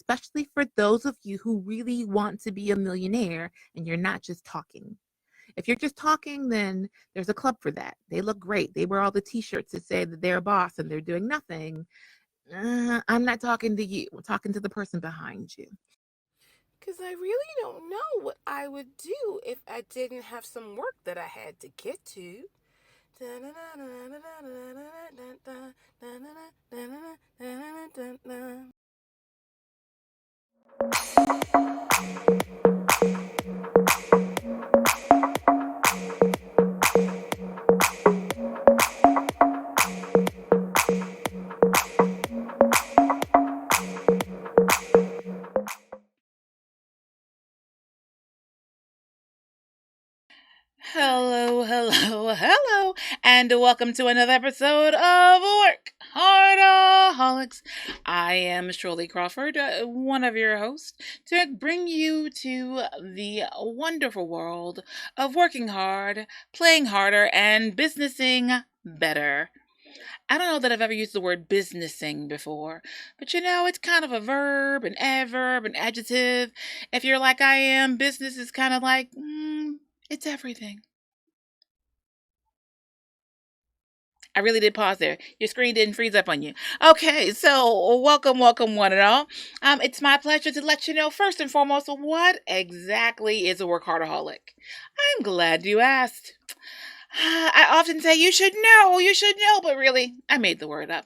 especially for those of you who really want to be a millionaire and you're not just talking. If you're just talking, then there's a club for that. They look great. They wear all the t-shirts that say that they're a boss and they're doing nothing. I'm not talking to you. I'm talking to the person behind you. Because I really don't know what I would do if I didn't have some work that I had to get to. Hello, hello, hello, and welcome to another episode of WorkHARDAholics. I am Shirley Crawford, one of your hosts, to bring you to the wonderful world of working hard, playing harder, and businessing better. I don't know that I've ever used the word businessing before, but it's kind of a verb, an adverb, an adjective. If you're like I am, business is kind of like, it's everything. I really did pause there. Your screen didn't freeze up on you. Okay, so welcome one and all. It's my pleasure to let you know first and foremost what exactly is a workaholic. I'm glad you asked. I often say you should know, but really, I made the word up.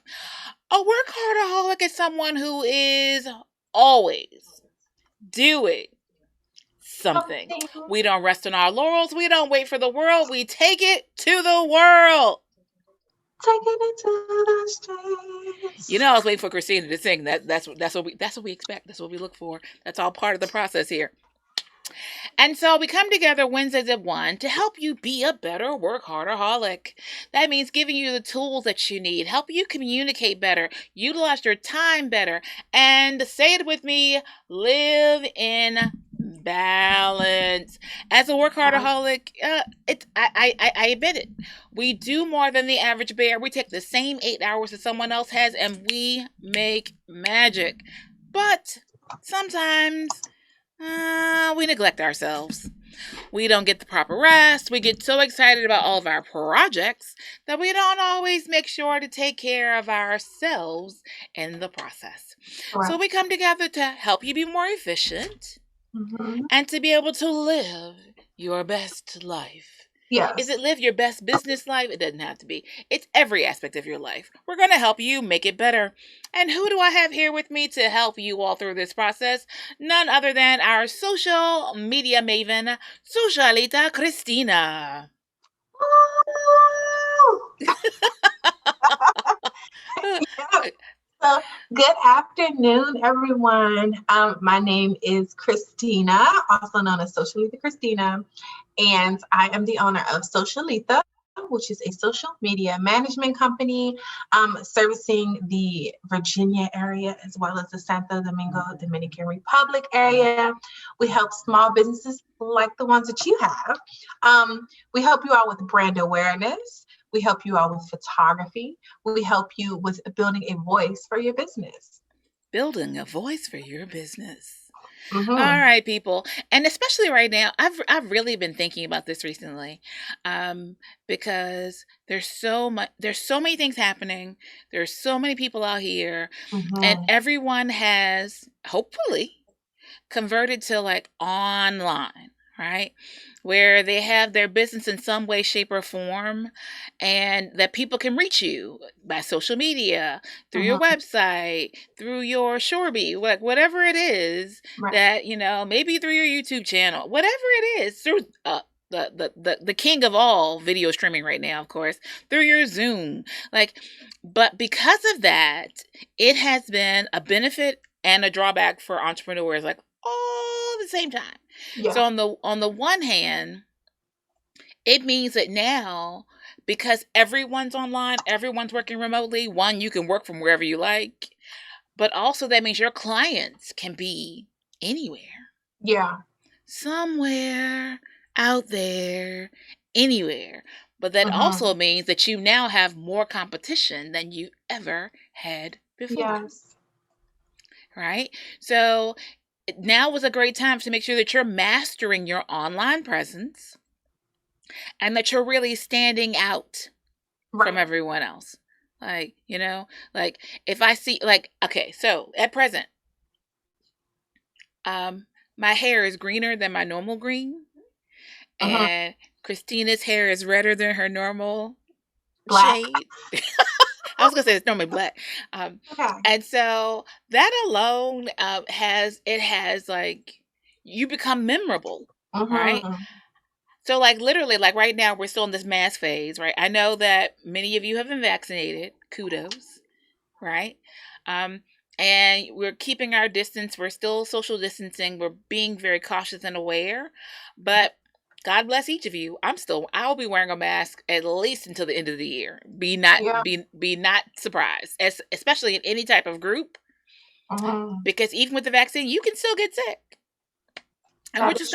A workaholic is someone who is always doing something. We don't rest on our laurels. We don't wait for the world. We take it to the world. Taking it to the streets. I was waiting for Christina to sing. That's what we expect. That's what we look for. That's all part of the process here. And so we come together Wednesdays at 1 to help you be a better workaholic. That means giving you the tools that you need, help you communicate better, utilize your time better, and say it with me, live in balance. As a workaholic, I admit it. We do more than the average bear. We take the same 8 hours that someone else has and we make magic. But sometimes we neglect ourselves. We don't get the proper rest. We get so excited about all of our projects that we don't always make sure to take care of ourselves in the process. Right. So we come together to help you be more efficient and to be able to live your best life. Yes. Is it live your best business life? It doesn't have to be. It's every aspect of your life. We're going to help you make it better. And who do I have here with me to help you all through this process? None other than our social media maven, Socialita Christina. So, good afternoon, everyone. My name is Christina, also known as Socialita Christina, and I am the owner of Socialita, which is a social media management company servicing the Virginia area as well as the Santo Domingo Dominican Republic area. We help small businesses like the ones that you have. We help you out with brand awareness. We help you out with photography. We help you with building a voice for your business. Building a voice for your business. Mm-hmm. All right, people. And especially right now, I've really been thinking about this recently because there's so many things happening. There's so many people out here and everyone has hopefully converted to like online, right? Where they have their business in some way, shape, or form, and that people can reach you by social media, through your website, through your Shorby, like whatever it is that, maybe through your YouTube channel, whatever it is, through the king of all video streaming right now, of course, through your Zoom. But because of that, it has been a benefit and a drawback for entrepreneurs, like all at the same time. Yeah. So on the one hand, it means that now, because everyone's online, everyone's working remotely, one, you can work from wherever you like, but also that means your clients can be anywhere. Yeah. Somewhere out there, anywhere. But that also means that you now have more competition than you ever had before. Yes. right? So now was a great time to make sure that you're mastering your online presence and that you're really standing out from everyone else. Like, like if I see, like, okay, so at present, my hair is greener than my normal green, and Christina's hair is redder than her normal shade. I was gonna say it's normally black. And so that alone has like, you become memorable, right? So like literally, like right now we're still in this mask phase, right? I know that many of you have been vaccinated. Kudos, right? And we're keeping our distance. We're still social distancing. We're being very cautious and aware, but God bless each of you. I'll be wearing a mask at least until the end of the year. Be not surprised, especially in any type of group, because even with the vaccine, you can still get sick. And we just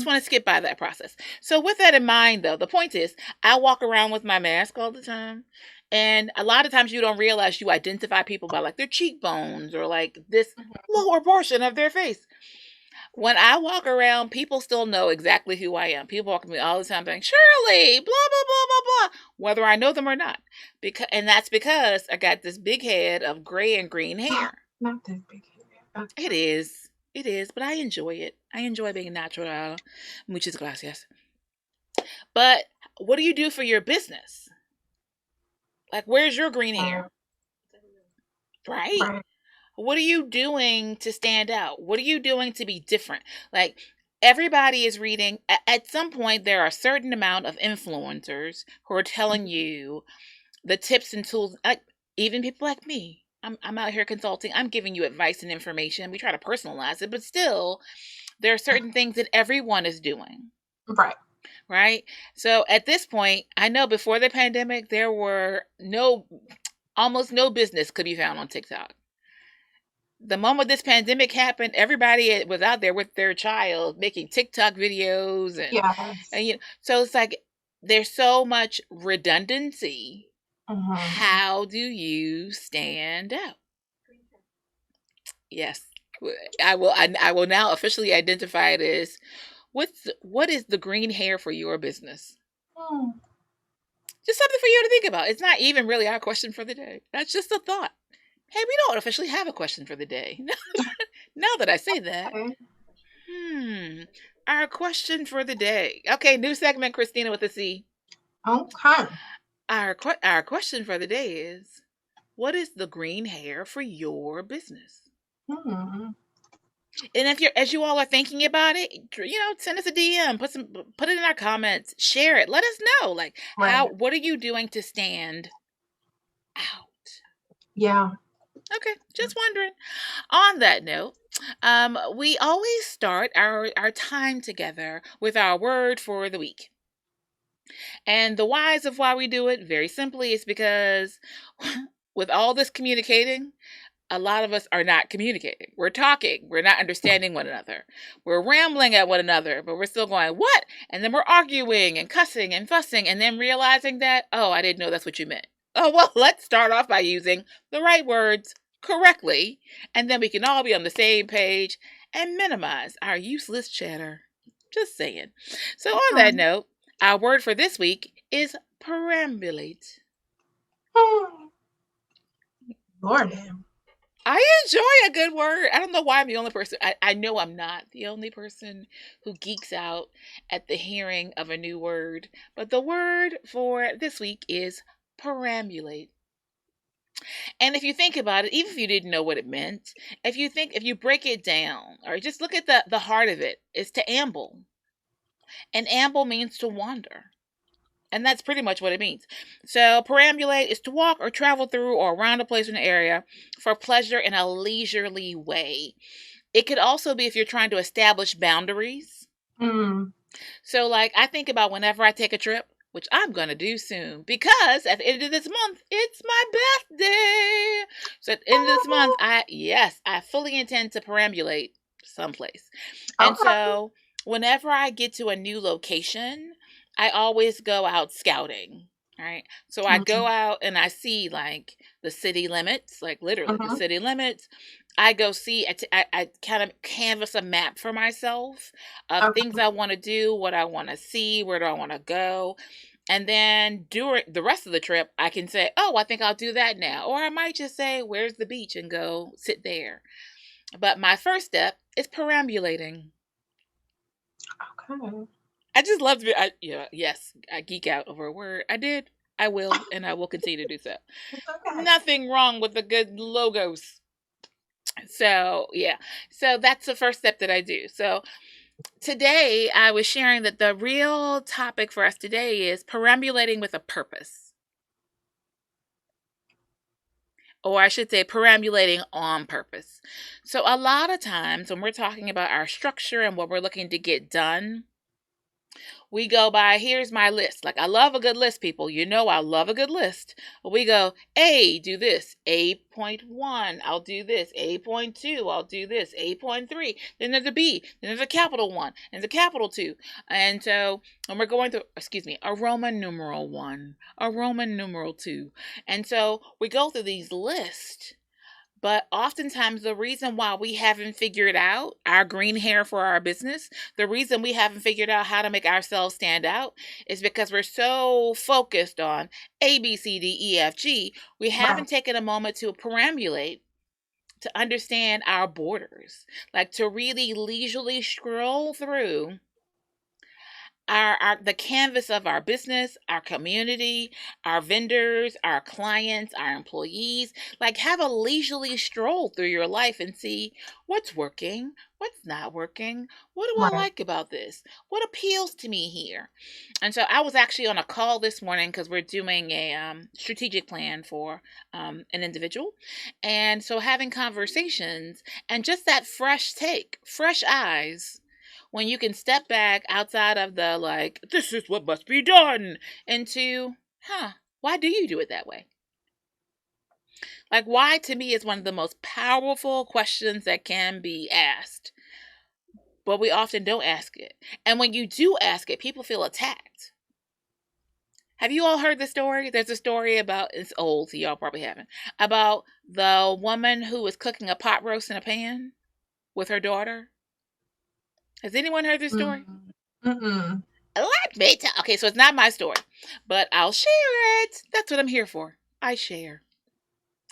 want to skip by that process. So with that in mind, though, the point is, I walk around with my mask all the time. And a lot of times you don't realize you identify people by like their cheekbones or like this lower portion of their face. When I walk around, people still know exactly who I am. People walk to me all the time saying, Shirley, blah, blah, blah, blah, blah, whether I know them or not. And that's because I got this big head of gray and green hair. Not that big hair. It is, but I enjoy it. I enjoy being natural. Muchas gracias. But what do you do for your business? Like, where's your green hair? Right? What are you doing to stand out? What are you doing to be different? Like, everybody is reading. At some point, there are a certain amount of influencers who are telling you the tips and tools. Like, even people like me. I'm out here consulting. I'm giving you advice and information. We try to personalize it, but still, there are certain things that everyone is doing. Right? So at this point, I know before the pandemic, there were almost no business could be found on TikTok. The moment this pandemic happened, everybody was out there with their child making TikTok videos. And so it's like, there's so much redundancy. How do you stand out? Yes, I will now officially identify it as what is the green hair for your business? Just something for you to think about. It's not even really our question for the day. That's just a thought. Hey, we don't officially have a question for the day. Now that I say that. Our question for the day. Okay, new segment, Christina with a C. Okay. Our question for the day is, what is the green hair for your business? And as you all are thinking about it, send us a DM, put it in our comments, share it. Let us know, like, what are you doing to stand out? Yeah. Okay, just wondering. On that note, we always start our time together with our word for the week. And the whys of why we do it, very simply, is because with all this communicating, a lot of us are not communicating. We're talking. We're not understanding one another. We're rambling at one another, but we're still going, what? And then we're arguing and cussing and fussing and then realizing that, oh, I didn't know that's what you meant. Oh, well, let's start off by using the right words correctly, and then we can all be on the same page and minimize our useless chatter. Just saying. So on that note, our word for this week is perambulate. Lord. I enjoy a good word. I don't know why I'm the only person. I know I'm not the only person who geeks out at the hearing of a new word. But the word for this week is perambulate. And if you think about it, even if you didn't know what it meant, if you break it down, or just look at the heart of it, it's to amble. And amble means to wander. And that's pretty much what it means. So perambulate is to walk or travel through or around a place or an area for pleasure in a leisurely way. It could also be if you're trying to establish boundaries. So like, I think about whenever I take a trip, which I'm going to do soon, because at the end of this month, it's my birthday. So at the end of this month, I fully intend to perambulate someplace. And so whenever I get to a new location, I always go out scouting. Right. So I go out and I see like the city limits, like literally the city limits. I go see, I kind of canvas a map for myself of things I want to do, what I want to see, where do I want to go. And then during the rest of the trip, I can say, oh, I think I'll do that now. Or I might just say, where's the beach and go sit there. But my first step is perambulating. Okay. I just love to be, yes, I geek out over a word. I will, and I will continue to do so. It's okay. Nothing wrong with the good logos. So, yeah. So that's the first step that I do. So today I was sharing that the real topic for us today is perambulating with a purpose. Or I should say perambulating on purpose. So a lot of times when we're talking about our structure and what we're looking to get done, we go by, here's my list. Like, I love a good list, people. You know I love a good list. But we go, A, do this. A.1, I'll do this. A.2, I'll do this. A.3. Then there's a B. Then there's a capital 1. And there's a capital 2. And so when we're going through, a Roman numeral 1, a Roman numeral 2. And so we go through these lists. But oftentimes the reason why we haven't figured out our green hair for our business, the reason we haven't figured out how to make ourselves stand out is because we're so focused on A, B, C, D, E, F, G. We haven't taken a moment to perambulate, to understand our borders, like to really leisurely scroll through the canvas of our business, our community, our vendors, our clients, our employees. Like, have a leisurely stroll through your life and see what's working, what's not working, what do I like about this, what appeals to me here. And so I was actually on a call this morning because we're doing a strategic plan for an individual. And so having conversations and just that fresh take, fresh eyes, when you can step back outside of the like, this is what must be done, into, why do you do it that way? Like, why to me is one of the most powerful questions that can be asked. But we often don't ask it. And when you do ask it, people feel attacked. Have you all heard the story? There's a story about, it's old, so y'all probably haven't, about the woman who was cooking a pot roast in a pan with her daughter. Has anyone heard this story? Let me tell. Okay, so it's not my story, but I'll share it. That's what I'm here for. I share.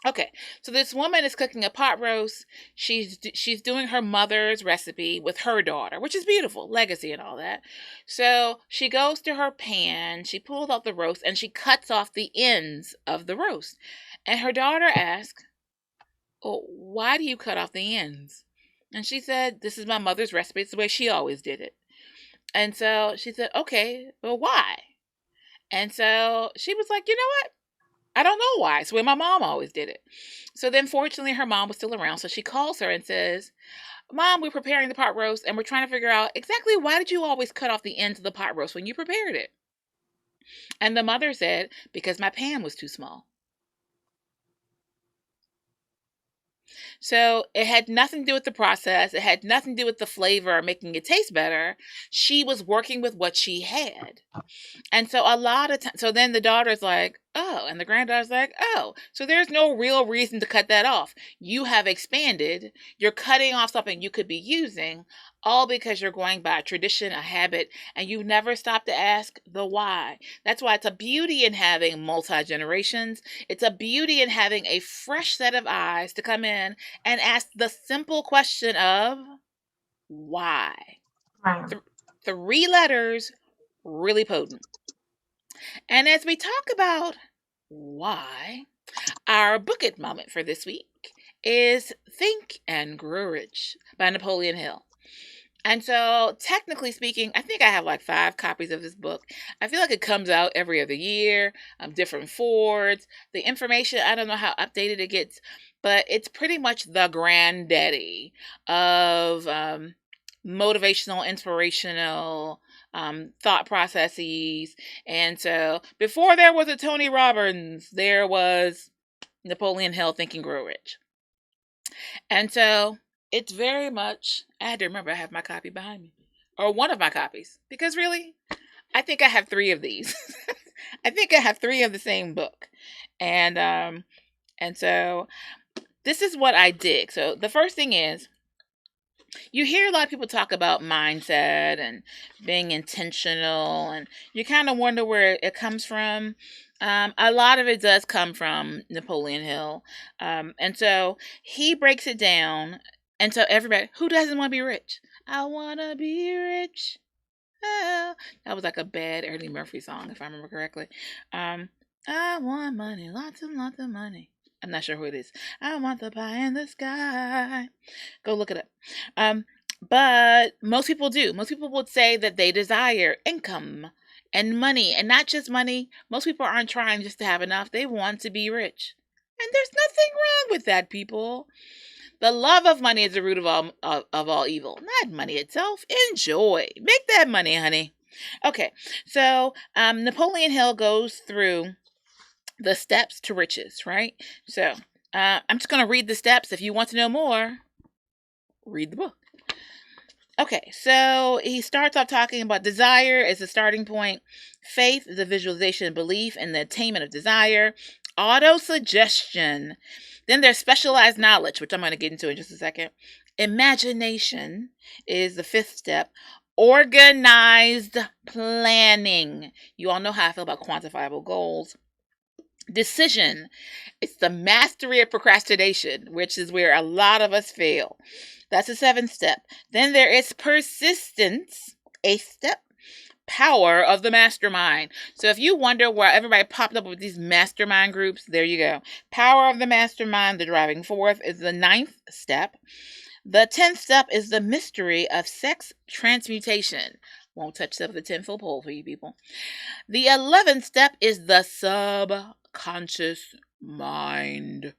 Okay, so this woman is cooking a pot roast. She's doing her mother's recipe with her daughter, which is beautiful, legacy and all that. So she goes to her pan, she pulls out the roast, and she cuts off the ends of the roast. And her daughter asks, "Oh, why do you cut off the ends?" And she said, "This is my mother's recipe. It's the way she always did it." And so she said, "Okay, well, why?" And so she was like, "You know what? I don't know why. It's the way my mom always did it." So then fortunately her mom was still around. So she calls her and says, "Mom, we're preparing the pot roast and we're trying to figure out exactly why did you always cut off the ends of the pot roast when you prepared it?" And the mother said, "Because my pan was too small." So it had nothing to do with the process. It had nothing to do with the flavor or making it taste better. She was working with what she had. And so a lot of times, so then the daughter's like, "Oh," and the granddaughter's like, "Oh." So there's no real reason to cut that off. You have expanded. You're cutting off something you could be using, all because you're going by a tradition, a habit, and you never stop to ask the why. That's why it's a beauty in having multi-generations. It's a beauty in having a fresh set of eyes to come in and ask the simple question of why. Right. 3 letters, really potent. And as we talk about why, our book it moment for this week is Think and Grow Rich by Napoleon Hill. And so, technically speaking, I think I have like 5 copies of this book. I feel like it comes out every other year, different forwards. The information, I don't know how updated it gets, but it's pretty much the granddaddy of motivational, inspirational thought processes. And so, before there was a Tony Robbins, there was Napoleon Hill, Think and Grow Rich. And so it's very much, I had to remember I have my copy behind me, or one of my copies, because really, I think I have 3 of these. I think I have 3 of the same book. And so this is what I dig. So the first thing is, you hear a lot of people talk about mindset and being intentional, and you kind of wonder where it comes from. A lot of it does come from Napoleon Hill. And so he breaks it down. And so everybody, who doesn't want to be rich? I want to be rich. Ah. That was like a bad Eddie Murphy song, if I remember correctly. I want money, lots and lots of money. I'm not sure who it is. I want the pie in the sky. Go look it up. But most people do. Most people would say that they desire income and money, and not just money. Most people aren't trying just to have enough. They want to be rich. And there's nothing wrong with that, people. The love of money is the root of all evil, not money itself. Enjoy. Make that money, honey. Okay, so Napoleon Hill goes through the steps to riches, right? So I'm just going to read the steps. If you want to know more, read the book. Okay, so he starts off talking about desire as the starting point. Faith is the visualization and belief in the attainment of desire. Auto-suggestion. Then there's specialized knowledge, which I'm going to get into in just a second. Imagination is the 5th step. Organized planning. You all know how I feel about quantifiable goals. Decision. It's the mastery of procrastination, which is where a lot of us fail. That's the 7th step. Then there is persistence, 8th step. Power of the mastermind. So if you wonder why everybody popped up with these mastermind groups, there you go. Power of the mastermind, the driving force, is the 9th step. The 10th step is the mystery of sex transmutation. Won't touch the 10-foot pole for you people. The 11th step is the subconscious mind.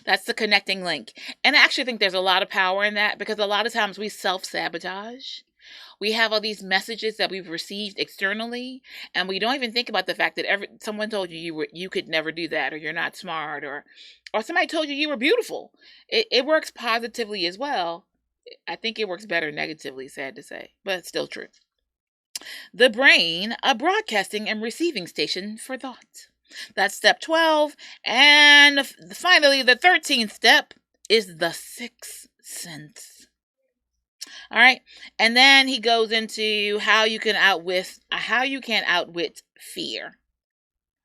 That's the connecting link. And I actually think there's a lot of power in that, because a lot of times we self-sabotage. We have all these messages that we've received externally, and we don't even think about the fact that someone told you could never do that, or you're not smart, or somebody told you were beautiful. It works positively as well. I think it works better negatively, sad to say, but it's still true. The brain, a broadcasting and receiving station for thought. That's step 12. And finally, the 13th step is the 6th sense. All right. And then he goes into how you can outwit fear.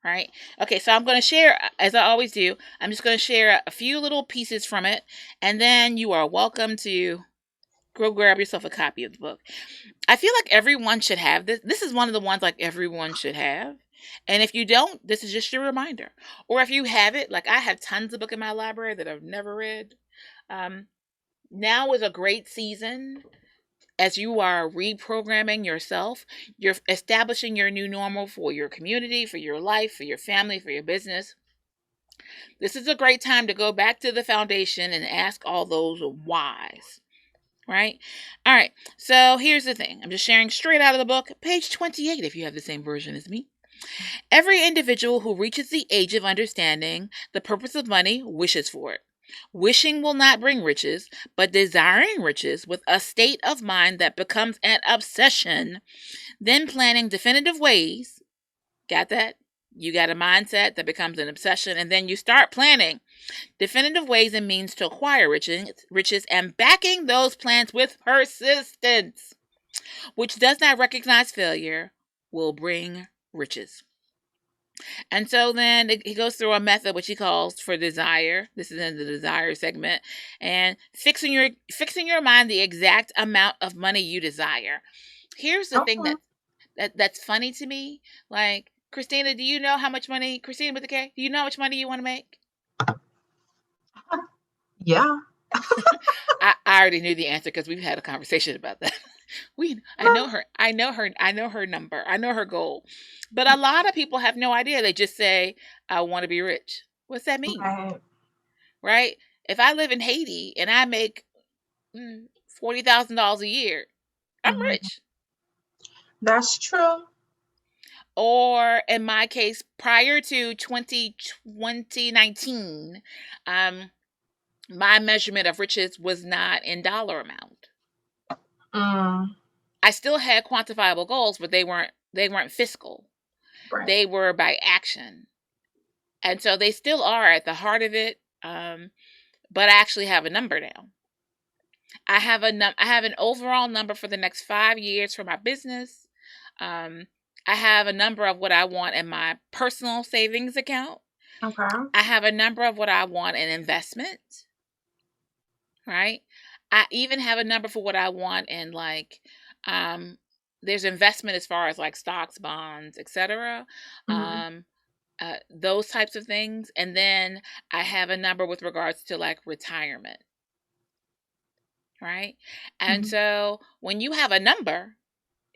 Right. Okay. So I'm going to share, as I always do, I'm just going to share a few little pieces from it. And then you are welcome to go grab yourself a copy of the book. I feel like everyone should have this. This is one of the ones like everyone should have. And if you don't, this is just your reminder. Or if you have it, like I have tons of books in my library that I've never read. Now is a great season as you are reprogramming yourself. You're establishing your new normal for your community, for your life, for your family, for your business. This is a great time to go back to the foundation and ask all those whys. Right? All right. So here's the thing. I'm just sharing straight out of the book, page 28, if you have the same version as me. Every individual who reaches the age of understanding the purpose of money wishes for it. Wishing will not bring riches, but desiring riches with a state of mind that becomes an obsession, then planning definitive ways. Got that? You got a mindset that becomes an obsession, and then you start planning definitive ways and means to acquire riches and backing those plans with persistence, which does not recognize failure, will bring riches. And so then he goes through a method which he calls for desire. This is in the desire segment. And fixing your mind the exact amount of money you desire. Here's the thing that's funny to me. Like, Christina, do you know how much money, Christina with the K, do you know how much money you want to make? Yeah. I already knew the answer because we've had a conversation about that. I know her number. I know her goal. But a lot of people have no idea. They just say, I want to be rich. What's that mean? Right? If I live in Haiti and I make $40,000 a year, I'm rich. That's true. Or in my case, prior to 2019, my measurement of riches was not in dollar amount. I still had quantifiable goals, but they weren't fiscal. Right. They were by action. And so they still are at the heart of it. But I actually have a number now. I have an overall number for the next 5 years for my business. I have a number of what I want in my personal savings account. Okay. I have a number of what I want in investment. Right? I even have a number for what I want in like there's investment as far as like stocks, bonds, etc. Those types of things. And then I have a number with regards to like retirement. Right? And so when you have a number,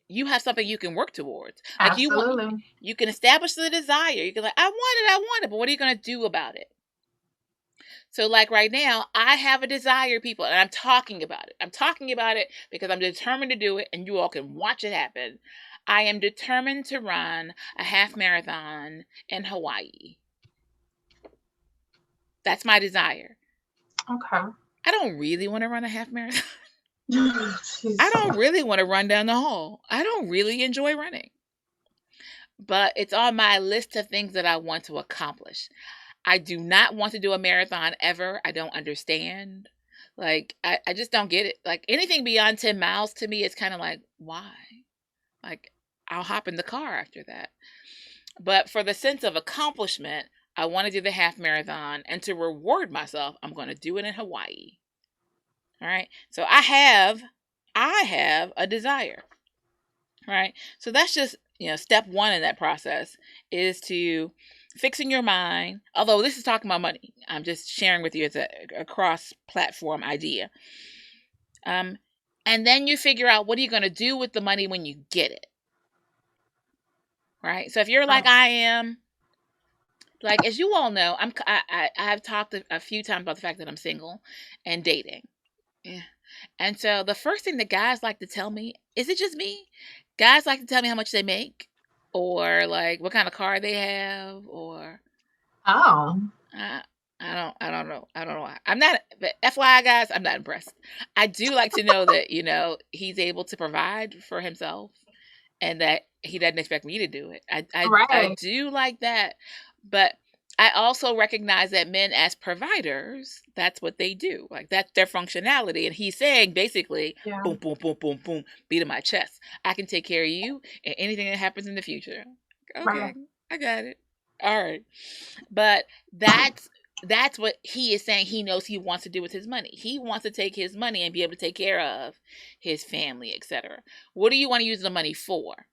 you have something you can work towards. Like Absolutely. you can establish the desire. You can like, I want it, but what are you going to do about it? So like right now, I have a desire, people, and I'm talking about it. I'm talking about it because I'm determined to do it, and you all can watch it happen. I am determined to run a half marathon in Hawaii. That's my desire. Okay. I don't really want to run a half marathon. Jeez. I don't really want to run down the hall. I don't really enjoy running. But it's on my list of things that I want to accomplish. I do not want to do a marathon ever. I don't understand. Like, I just don't get it. Like, anything beyond 10 miles to me is kind of like, why? Like, I'll hop in the car after that. But for the sense of accomplishment, I want to do the half marathon. And to reward myself, I'm going to do it in Hawaii. All right. So I have a desire. Right. So that's just, step one in that process is to fixing your mind. Although this is talking about money, I'm just sharing with you as a cross-platform idea. And then you figure out what are you going to do with the money when you get it. Right. So if you're like I am, like as you all know, I have talked a few times about the fact that I'm single and dating. Yeah. And so the first thing that guys like to tell me, is it just me? Guys like to tell me how much they make or like what kind of car they have or I don't know. I don't know why. I'm not, but FYI guys, I'm not impressed. I do like to know that, he's able to provide for himself and that he doesn't expect me to do it. I do like that. But I also recognize that men as providers, that's what they do. Like that's their functionality. And he's saying basically, boom, boom, boom, boom, boom, beat in my chest. I can take care of you and anything that happens in the future. Okay, I got it. All right. But that's what he is saying he knows he wants to do with his money. He wants to take his money and be able to take care of his family, etc. What do you want to use the money for?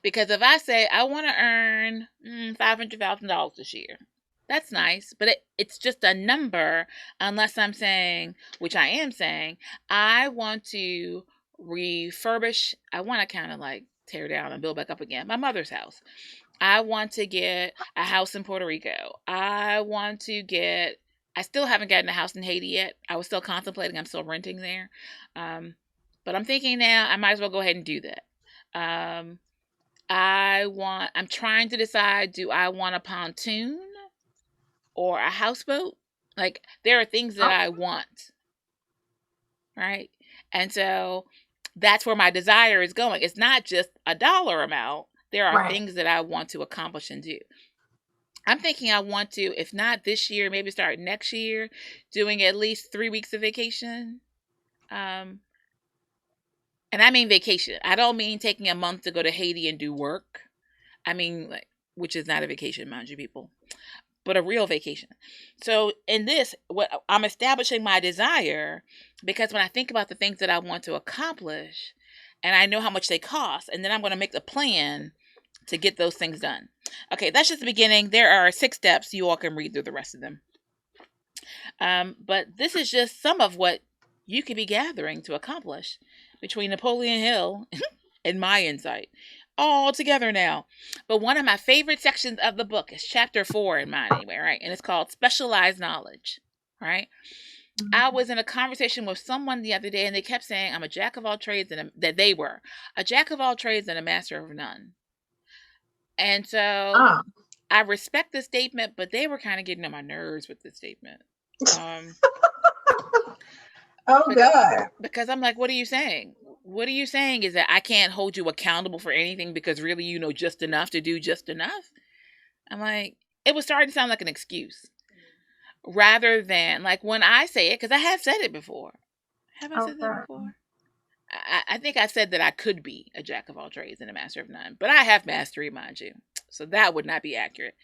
Because if I say I want to earn $500,000 this year, that's nice, but it's just a number unless I'm saying, which I am saying, I want to refurbish. I want to kind of like tear down and build back up again my mother's house. I want to get a house in Puerto Rico. I still haven't gotten a house in Haiti yet. I was still contemplating. I'm still renting there. But I'm thinking now I might as well go ahead and do that. I'm trying to decide, do I want a pontoon or a houseboat? Like, there are things that I want, right? And so that's where my desire is going. It's not just a dollar amount. There are things that I want to accomplish and do. I'm thinking I want to, if not this year, maybe start next year, doing at least 3 weeks of vacation. And I mean vacation. I don't mean taking a month to go to Haiti and do work. I mean, which is not a vacation, mind you, people, but a real vacation. So in this, what I'm establishing my desire, because when I think about the things that I want to accomplish, and I know how much they cost, and then I'm going to make the plan to get those things done. Okay, that's just the beginning. There are 6 steps. You all can read through the rest of them. But this is just some of what you could be gathering to accomplish between Napoleon Hill and my insight. All together now. But one of my favorite sections of the book is chapter 4 in mine anyway, right? And it's called Specialized Knowledge, right? Mm-hmm. I was in a conversation with someone the other day and they kept saying I'm a jack of all trades that they were a jack of all trades and a master of none. And so I respect the statement, but they were kind of getting on my nerves with the statement. God. Because I'm like, what are you saying? what are you saying is that I can't hold you accountable for anything because really you know just enough to do just enough? I'm like, it was starting to sound like an excuse rather than like when I say it, because I have said it before. Have I said that before? I think I said that I could be a jack of all trades and a master of none, but I have mastery, mind you. So that would not be accurate.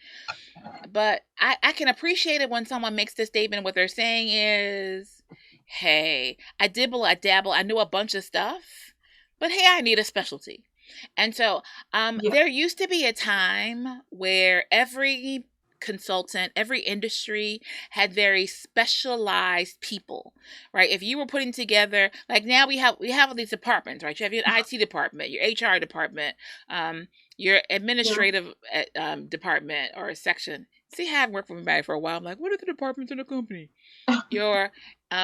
But I can appreciate it when someone makes this statement. What they're saying is, hey, I dibble, I dabble, I know a bunch of stuff, but hey, I need a specialty. And so there used to be a time where every consultant, every industry had very specialized people, right? If you were putting together, like now we have all these departments, right? You have your IT department, your HR department, your administrative department or section. See, I haven't worked with anybody for a while. I'm like, what are the departments in the company? Your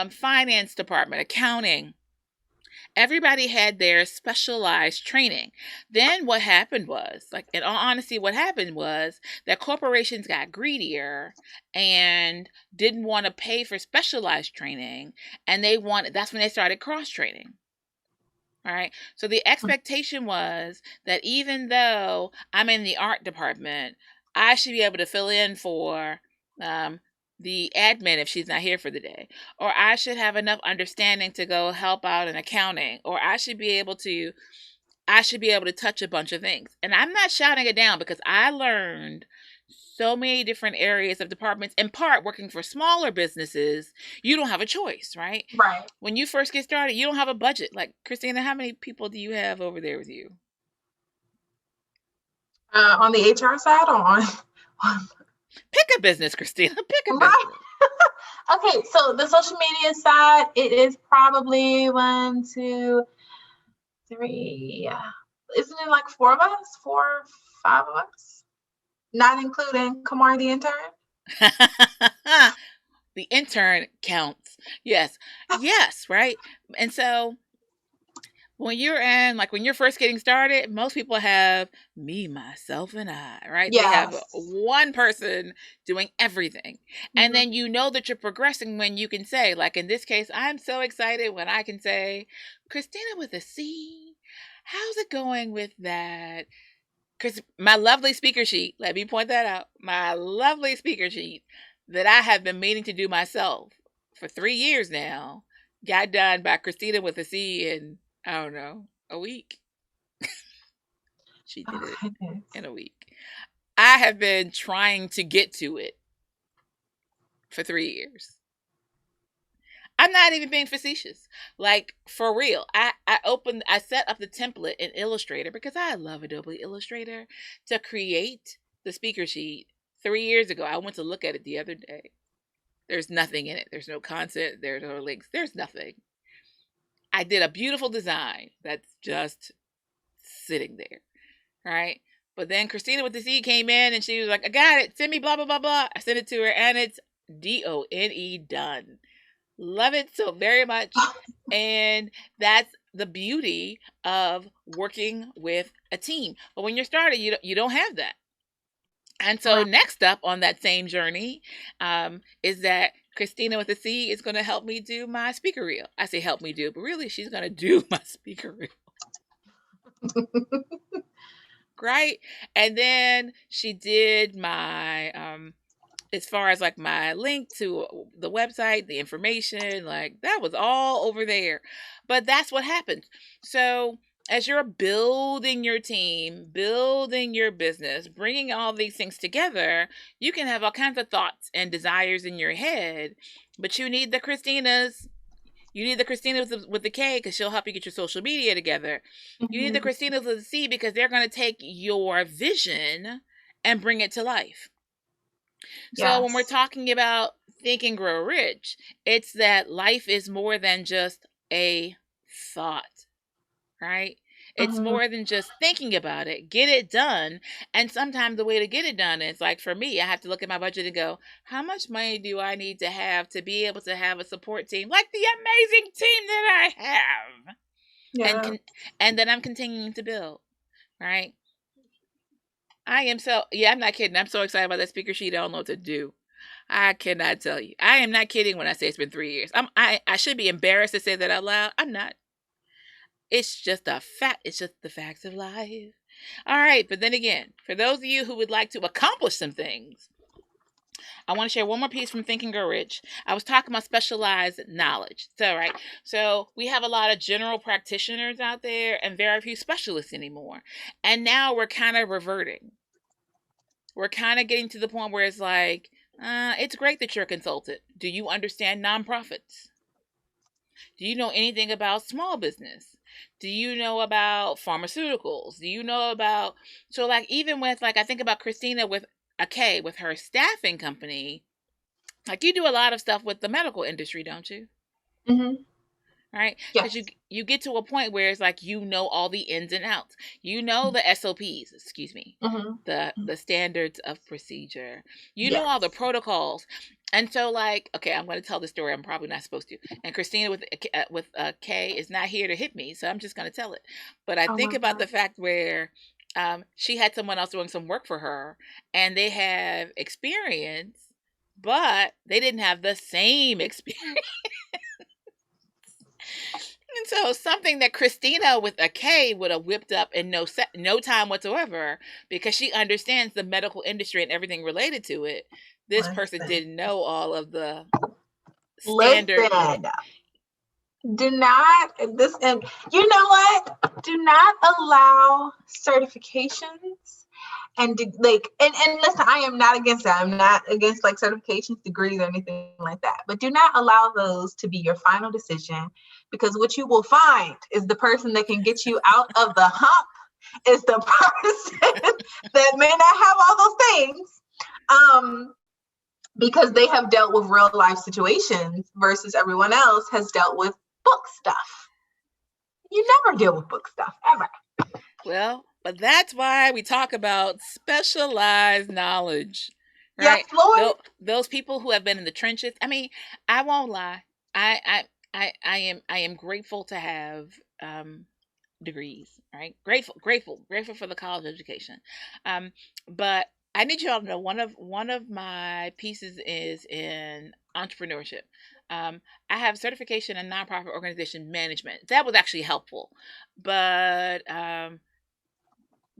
finance department, accounting. Everybody had their specialized training. Then what happened was, like, in all honesty, what happened was that corporations got greedier and didn't want to pay for specialized training. And that's when they started cross training. All right. So the expectation was that even though I'm in the art department, I should be able to fill in for the admin if she's not here for the day, or I should have enough understanding to go help out in accounting, or I should be able to touch a bunch of things. And I'm not shouting it down because I learned so many different areas of departments, in part working for smaller businesses. You don't have a choice, right? Right. When you first get started, you don't have a budget. Like, Christina, how many people do you have over there with you? On the HR side or on Pick a business, Christina. Pick a business. Okay, so the social media side, it is probably 1, 2, 3. Isn't it like 4 of us? 4, 5 of us? Not including Kamari the intern? The intern counts. Yes. Yes, right? And so when you're first getting started, most people have me, myself, and I, right? Yes. They have one person doing everything. And then you know that you're progressing when you can say, like in this case, I'm so excited when I can say, Christina with a C, how's it going with that? Because my lovely speaker sheet, let me point that out, my lovely speaker sheet that I have been meaning to do myself for 3 years now, got done by Christina with a C in, I don't know, a week. She did it in a week. I have been trying to get to it for 3 years. I'm not even being facetious. Like, for real. I set up the template in Illustrator because I love Adobe Illustrator to create the speaker sheet 3 years ago. I went to look at it the other day. There's nothing in it. There's no content. There's no links. There's nothing. I did a beautiful design that's just sitting there, right? But then Christina with the C came in and she was like, I got it. Send me blah, blah, blah, blah. I sent it to her and it's DONE, done. Love it so very much. And that's the beauty of working with a team. But when you're started, you don't have that. And so next up on that same journey is that Christina with a C is going to help me do my speaker reel. I say help me do, but really she's going to do my speaker reel. Right? And then she did my, as far as like my link to the website, the information, like that was all over there. But that's what happens. So as you're building your team, building your business, bringing all these things together, you can have all kinds of thoughts and desires in your head, but you need the Christinas. You need the Christinas with the K because she'll help you get your social media together. You need the Christinas with the C because they're going to take your vision and bring it to life. Yes. So when we're talking about Think and Grow Rich, it's that life is more than just a thought, right? It's more than just thinking about it. Get it done. And sometimes the way to get it done is like, for me, I have to look at my budget and go, how much money do I need to have to be able to have a support team like the amazing team that I have? Yeah. And that I'm continuing to build, right? I'm not kidding. I'm so excited about that speaker sheet. I don't know what to do. I cannot tell you. I am not kidding when I say it's been 3 years. I should be embarrassed to say that out loud. I'm not. It's just a fact. It's just the facts of life. All right. But then again, for those of you who would like to accomplish some things, I want to share one more piece from Think and Grow Rich. I was talking about specialized knowledge. So we have a lot of general practitioners out there and very few specialists anymore. And now we're kind of reverting. We're kind of getting to the point where it's like, it's great that you're a consultant. Do you understand nonprofits? Do you know anything about small business? Do you know about pharmaceuticals? Do you know about, so like even with like, I think about Christina with a K with her staffing company, like you do a lot of stuff with the medical industry, don't you? Mm-hmm. Right? Yes. Because you get to a point where it's like you know all the ins and outs. You know the SOPs, excuse me, Mm-hmm. the standards of procedure. You Yes. know all the protocols. And so like, okay, I'm going to tell the story. I'm probably not supposed to. And Christina with K is not here to hit me, so I'm just going to tell it. But I think about the fact where she had someone else doing some work for her, and they have experience, but they didn't have the same experience. And so something that Christina with a K would have whipped up in no time whatsoever, because she understands the medical industry and everything related to it. This person didn't know all of the standard. Listen, do not this, and you know what? Do not allow certifications and listen, I am not against that. I'm not against like certifications, degrees, or anything like that. But do not allow those to be your final decision, because what you will find is the person that can get you out of the hump is the person that may not have all those things. Because they have dealt with real life situations versus everyone else has dealt with book stuff. You never deal with book stuff, ever. Well, but that's why we talk about specialized knowledge, right? Yes, Lord. Those people who have been in the trenches. I mean, I won't lie. I am grateful to have degrees, right? Grateful for the college education. But I need y'all to know one of my pieces is in entrepreneurship. I have certification in nonprofit organization management. That was actually helpful. But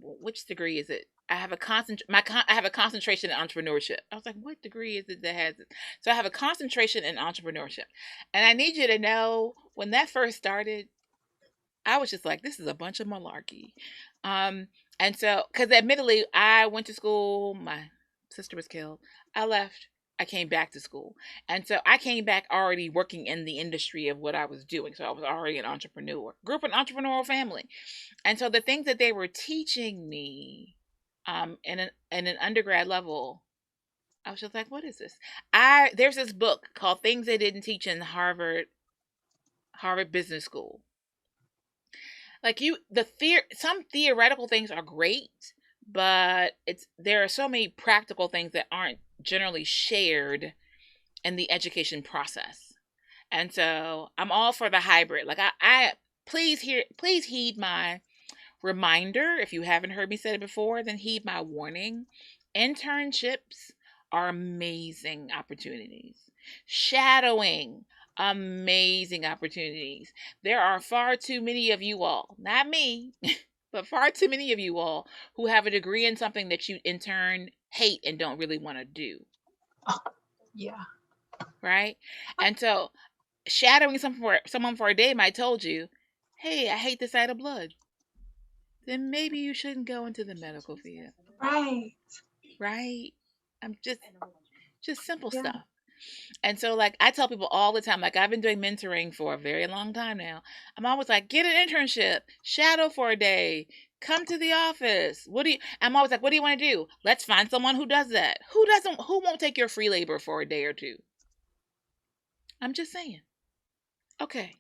which degree is it? I have a concentration in entrepreneurship. I was like, what degree is it that has it? So I have a concentration in entrepreneurship. And I need you to know, when that first started, I was just like, this is a bunch of malarkey. And so, because admittedly, I went to school, my sister was killed, I left, I came back to school. And so I came back already working in the industry of what I was doing. So I was already an entrepreneur, grew up in an entrepreneurial family. And so the things that they were teaching me in an undergrad level, I was just like, what is this? There's this book called Things They Didn't Teach in Harvard Business School. Like some theoretical things are great, but there are so many practical things that aren't generally shared in the education process. And so I'm all for the hybrid. Like I please heed my reminder. If you haven't heard me say it before, then heed my warning. Internships are amazing opportunities. Shadowing, amazing opportunities. There are far too many of you all, not me, but far too many of you all who have a degree in something that you in turn hate and don't really want to do. Yeah. Right? And so shadowing someone for a day might told you, hey, I hate the sight of blood. Then maybe you shouldn't go into the medical field. Right? I'm just simple stuff. And so, like, I tell people all the time, like, I've been doing mentoring for a very long time now. I'm always like, get an internship, shadow for a day, come to the office. I'm always like, what do you want to do? Let's find someone who does that. Who won't take your free labor for a day or two? I'm just saying. Okay.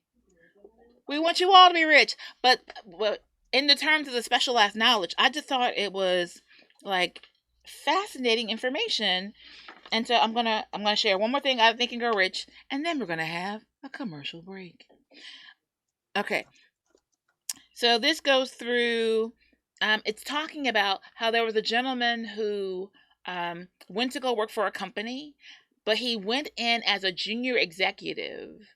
We want you all to be rich. But in the terms of the specialized knowledge, I just thought it was, like, fascinating information. And so I'm gonna share one more thing out of Think and Grow Rich, and then we're gonna have a commercial break. Okay. So this goes through. It's talking about how there was a gentleman who went to go work for a company, but he went in as a junior executive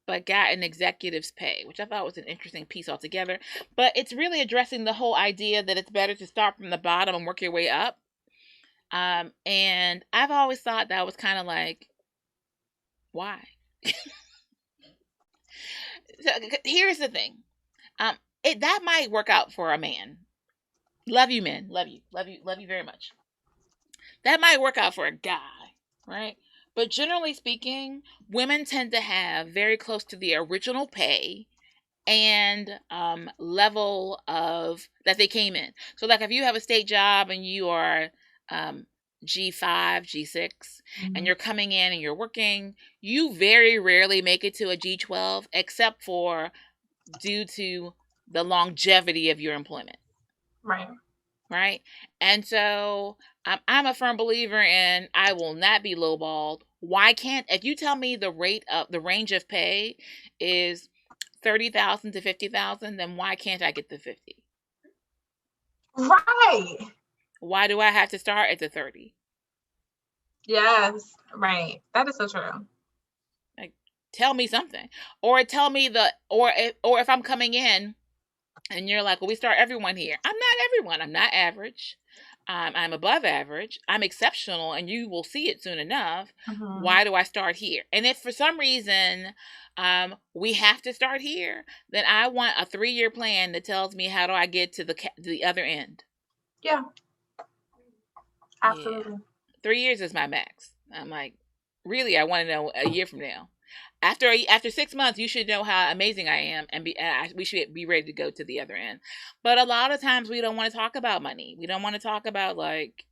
but got an executive's pay, which I thought was an interesting piece altogether. But it's really addressing the whole idea that it's better to start from the bottom and work your way up. And I've always thought that was kind of like, why? So here's the thing. That might work out for a man. Love you, men. Love you very much. That might work out for a guy, right? But generally speaking, women tend to have very close to the original pay and level of that they came in. So like if you have a state job and you are G5, G6, and you're coming in and you're working, you very rarely make it to a G12 except for due to the longevity of your employment. Right. And so I'm a firm believer in I will not be lowballed. Why can't, if you tell me the range of pay is 30,000 to 50,000, then why can't I get the 50? Right. Why do I have to start at the 30? Yes. Right. That is so true. Like, tell me something, or tell me or if I'm coming in and you're like, well, we start everyone here. I'm not everyone. I'm not average. I'm above average. I'm exceptional, and you will see it soon enough. Why do I start here? And if for some reason we have to start here, then I want a 3-year plan that tells me how do I get to the other end. Yeah. Absolutely. Yeah. 3 years is my max. I'm like, really, I want to know a year from now. After 6 months, you should know how amazing I am, and we should be ready to go to the other end. But a lot of times we don't want to talk about money. We don't want to talk about like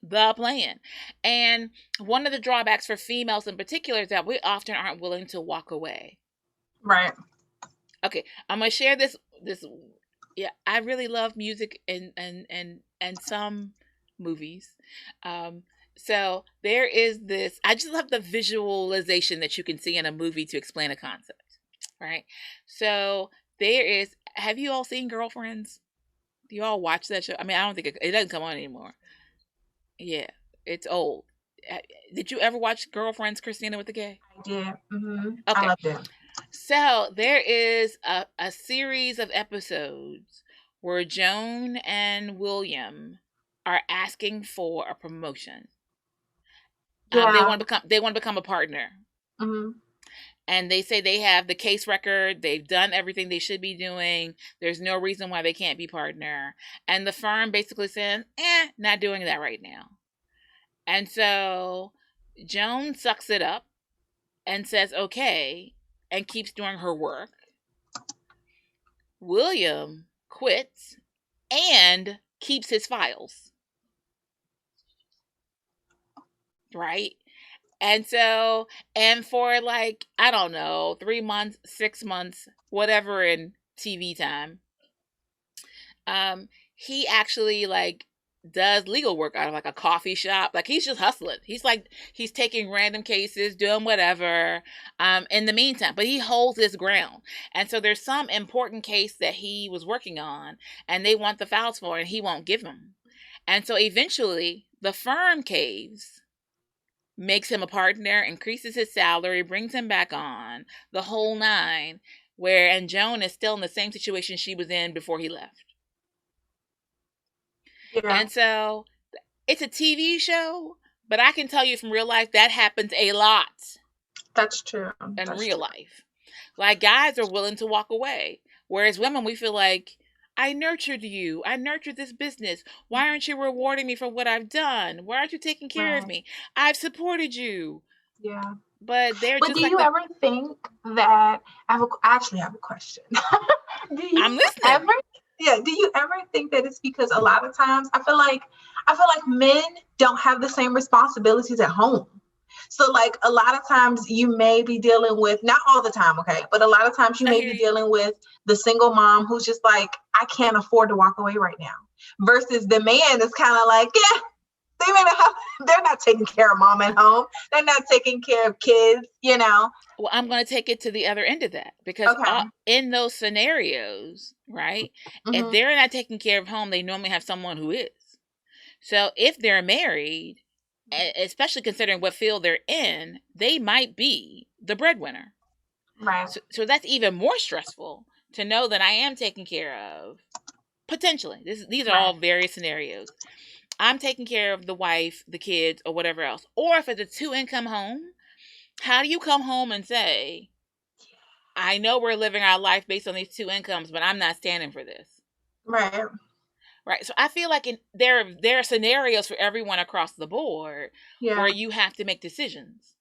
the plan. And one of the drawbacks for females in particular is that we often aren't willing to walk away. Right. Okay, I'm gonna share this. Yeah, I really love music and some movies. So there is this, I just love the visualization that you can see in a movie to explain a concept, right? So there is, have you all seen Girlfriends? Do you all watch that show? I mean, I don't think it doesn't come on anymore. Yeah, it's old. Did you ever watch Girlfriends, Christina with the K? I did. Okay. I loved it. So there is a series of episodes where Joan and William are asking for a promotion. Yeah. They want to become a partner. And they say they have the case record. They've done everything they should be doing. There's no reason why they can't be partner. And the firm basically saying, not doing that right now. And so Joan sucks it up and says, okay, and keeps doing her work. William quits and keeps his files. Right? And so, and for like, I don't know, 3 months, 6 months, whatever in TV time, he actually like does legal work out of like a coffee shop. Like he's just hustling. He's taking random cases, doing whatever, in the meantime, but he holds his ground. And so there's some important case that he was working on and they want the files for, and he won't give them. And so eventually the firm caves, makes him a partner, increases his salary, brings him back on, the whole nine, and Joan is still in the same situation she was in before he left. Yeah. And so it's a TV show, but I can tell you from real life that happens a lot. That's true. In real life. Like guys are willing to walk away, whereas women, we feel like, I nurtured you. I nurtured this business. Why aren't you rewarding me for what I've done? Why aren't you taking care of me? I've supported you. Yeah. But they're just do you ever think that, I actually have a question. I'm listening. Do you ever think that it's because a lot of times I feel like men don't have the same responsibilities at home? So like a lot of times you may be dealing with, not all the time, okay, but a lot of times you may be dealing with the single mom who's just like, I can't afford to walk away right now. Versus the man is kind of like, they're not taking care of mom at home. They're not taking care of kids, Well, I'm going to take it to the other end of that because in those scenarios, right, if they're not taking care of home, they normally have someone who is. So if they're married, especially considering what field they're in, they might be the breadwinner. Right. So that's even more stressful to know that I am taken care of. Potentially. These are all various scenarios. I'm taking care of the wife, the kids, or whatever else. Or if it's a 2-income home, how do you come home and say, I know we're living our life based on these 2 incomes, but I'm not standing for this. Right. Right. So I feel like there are scenarios for everyone across the board where you have to make decisions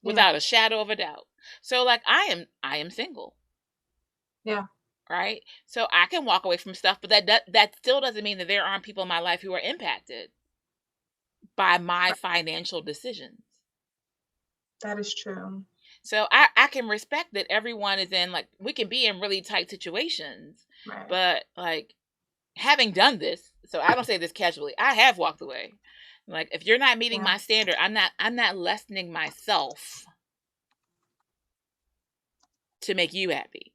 without a shadow of a doubt. So like I am single. Yeah. Right. So I can walk away from stuff, but that still doesn't mean that there aren't people in my life who are impacted by my financial decisions. That is true. So I can respect that everyone is in, like, we can be in really tight situations, but like having done this, so I don't say this casually, I have walked away. Like, if you're not meeting my standard, I'm not lessening myself to make you happy.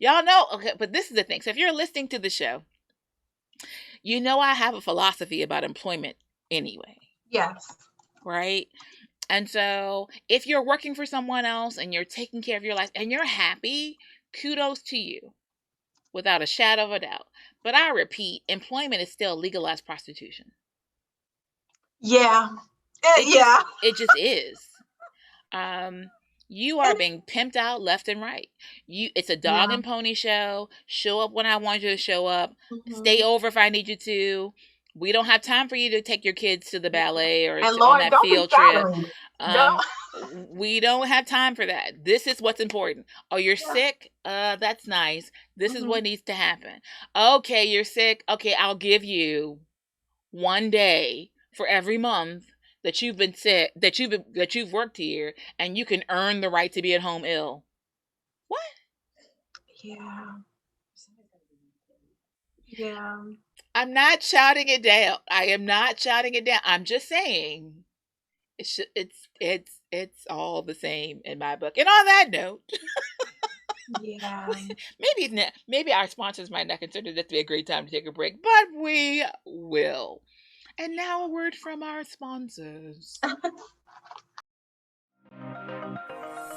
Y'all know, okay, but this is the thing. So if you're listening to the show, you know I have a philosophy about employment anyway. Yes. Right? And so if you're working for someone else and you're taking care of your life and you're happy, kudos to you, without a shadow of a doubt. But I repeat, employment is still legalized prostitution. Yeah. It just is. You are being pimped out left and right. It's a dog and pony show. Show up when I want you to show up. Stay over if I need you to. We don't have time for you to take your kids to the ballet or on that field trip. We don't have time for that. This is what's important. Oh, you're sick? That's nice. This is what needs to happen. Okay, you're sick. Okay, I'll give you 1 day for every month that you've been sick, that you've worked here, and you can earn the right to be at home ill. What? Yeah. Yeah. I'm not shouting it down. I am not shouting it down. I'm just saying it's all the same in my book. And on that note, yeah, maybe our sponsors might not consider this to be a great time to take a break, but we will. And now a word from our sponsors.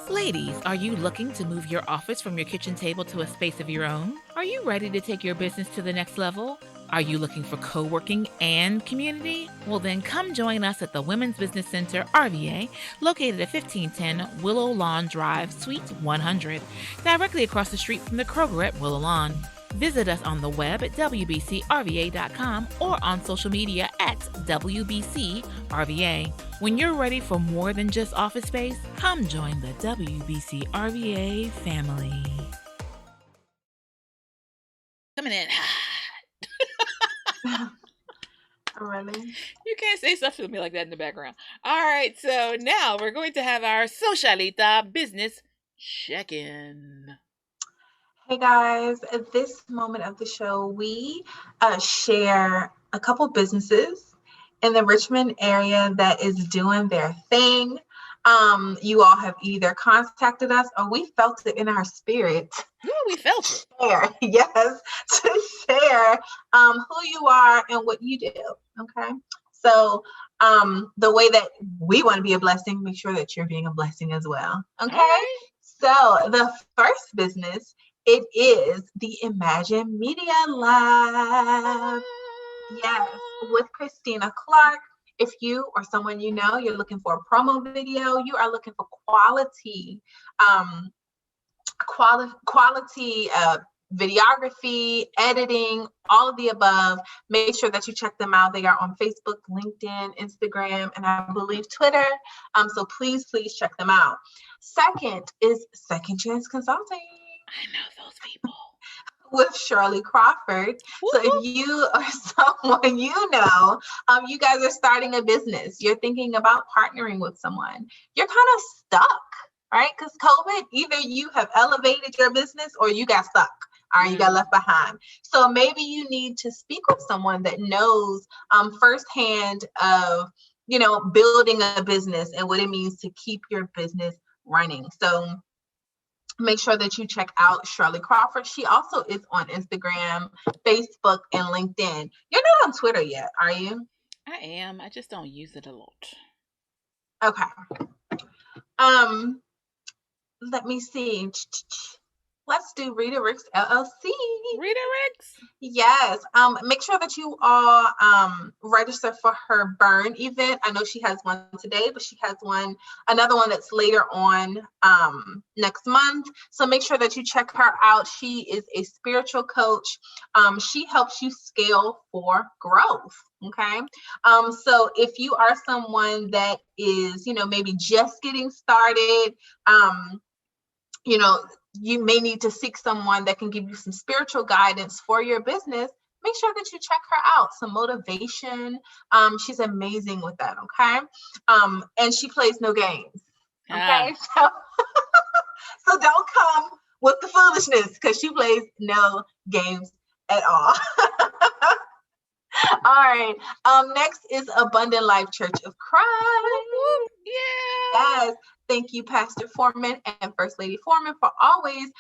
Ladies, are you looking to move your office from your kitchen table to a space of your own? Are you ready to take your business to the next level? Are you looking for co-working and community? Well, then come join us at the Women's Business Center, RVA, located at 1510 Willow Lawn Drive, Suite 100, directly across the street from the Kroger at Willow Lawn. Visit us on the web at wbcrva.com or on social media at WBCRVA. When you're ready for more than just office space, come join the WBCRVA family. Coming in. Really? You can't say stuff to me like that in the background. All right, so now we're going to have our Socialita business check-in. Hey guys, at this moment of the show, we share a couple businesses in the Richmond area that is doing their thing. You all have either contacted us or we felt it in our spirit. Yeah, we felt it. Yes, to share who you are and what you do. Okay. So the way that we want to be a blessing, make sure that you're being a blessing as well. Okay. Right. So the first business, it is the Imagine Media Lab. Yes, with Christina Clark. If you or someone you know, you're looking for a promo video, you are looking for quality videography, editing, all of the above, make sure that you check them out. They are on Facebook, LinkedIn, Instagram, and I believe Twitter. So please check them out. Second is Second Chance Consulting. I know those people. With Shirley Crawford. So if you or someone you know, you guys are starting a business, you're thinking about partnering with someone, you're kind of stuck, right? Because COVID, either you have elevated your business or you got stuck. All right, you got left behind. So maybe you need to speak with someone that knows firsthand of, building a business and what it means to keep your business running. So make sure that you check out Shirley Crawford. She also is on Instagram, Facebook, and LinkedIn. You're not on Twitter yet, are you? I am. I just don't use it a lot. Okay. let me see. Let's do Rita Ricks LLC. Rita Ricks. Yes. Make sure that you all register for her burn event. I know she has one today, but she has another one that's later on next month. So make sure that you check her out. She is a spiritual coach. She helps you scale for growth. Okay. So if you are someone that is, maybe just getting started, you may need to seek someone that can give you some spiritual guidance for your business. Make sure that you check her out, some motivation. She's amazing with that, okay? And she plays no games, okay? So don't come with the foolishness, because she plays no games at all. All right. Next is Abundant Life Church of Christ. Yeah. Yes. Thank you, Pastor Foreman and First Lady Foreman, for always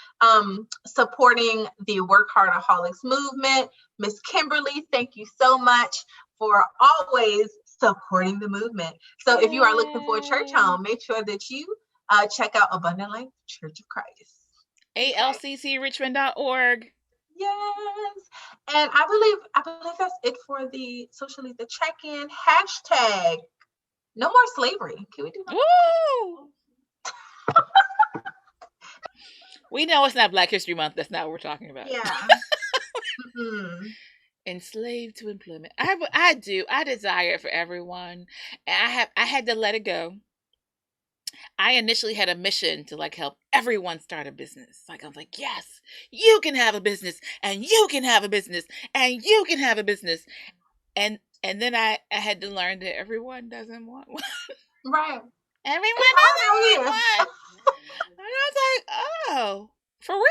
supporting the WorkHARDAholics movement. Miss Kimberly, thank you so much for always supporting the movement. So if you are looking for a church home, make sure that you check out Abundant Life Church of Christ. ALCCRichmond.org. Yes. And I believe that's it for the Social Letha check-in. Hashtag no more slavery. Can we do that? Woo! We know it's not Black History Month. That's not what we're talking about. Yeah. Enslaved to employment. I desire it for everyone. And I had to let it go. I initially had a mission to help everyone start a business. I was like, yes, you can have a business, and you can have a business, and you can have a business. And then I had to learn that everyone doesn't want one. Right. Everyone doesn't want one. And I was like, oh, for real?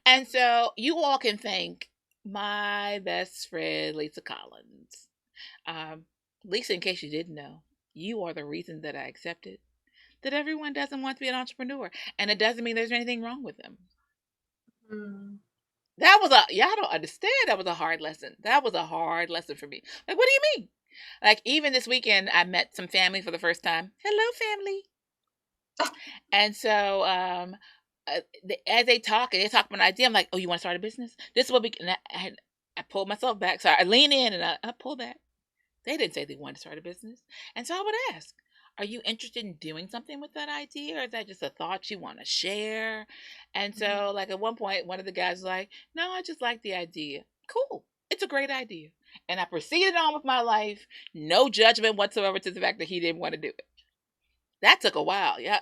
And so you all can thank my best friend, Lisa Collins. Lisa, in case you didn't know, you are the reason that I accepted that everyone doesn't want to be an entrepreneur. And it doesn't mean there's anything wrong with them. That was y'all don't understand. That was a hard lesson. That was a hard lesson for me. What do you mean? Even this weekend, I met some family for the first time. Hello, family. And so, as they talk about an idea, I'm like, oh, you want to start a business? This is what we can. I pulled myself back. So I lean in and I pull back. They didn't say they wanted to start a business. And so I would ask, are you interested in doing something with that idea? Or is that just a thought you want to share? And so at one point, one of the guys was like, no, I just like the idea. Cool. It's a great idea. And I proceeded on with my life. No judgment whatsoever to the fact that he didn't want to do it. That took a while. Yeah.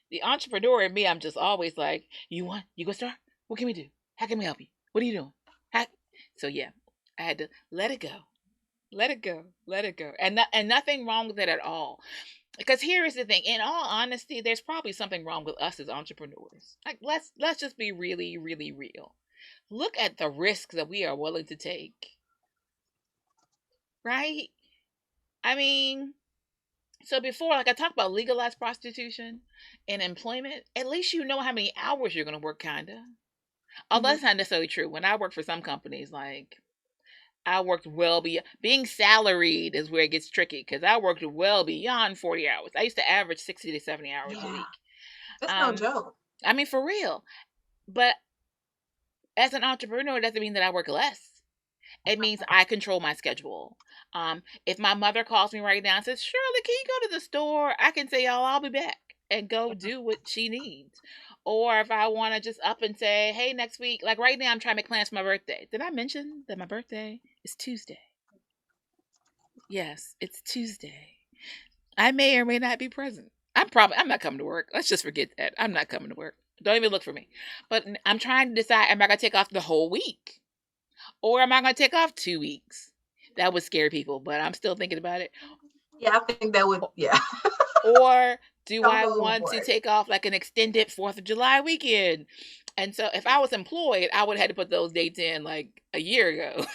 The entrepreneur in me, I'm just always like, you gonna start? What can we do? How can we help you? What are you doing? So yeah, I had to let it go. Let it go. Let it go. And nothing wrong with it at all. Because here is the thing. In all honesty, there's probably something wrong with us as entrepreneurs. Let's just be really, really real. Look at the risks that we are willing to take. Right? I mean, so before, I talked about legalized prostitution and employment, at least you know how many hours you're going to work, kind of. Although that's not necessarily true. When I work for some companies, I worked well beyond, being salaried is where it gets tricky, because I worked well beyond 40 hours. I used to average 60 to 70 hours a week. That's no joke. I mean, for real. But as an entrepreneur, it doesn't mean that I work less. It means I control my schedule. If my mother calls me right now and says, Shirley, can you go to the store? I can say, I'll be back, and go do what she needs. Or if I want to just up and say, hey, next week, right now I'm trying to make plans for my birthday. Did I mention that my birthday is Tuesday? Yes, it's Tuesday. I may or may not be present. I'm not coming to work. Let's just forget that. I'm not coming to work. Don't even look for me. But I'm trying to decide, am I going to take off the whole week? Or am I going to take off 2 weeks? That would scare people, but I'm still thinking about it. Yeah, I think that would, yeah. Or do I want to take off an extended 4th of July weekend? And so if I was employed, I would have had to put those dates in a year ago.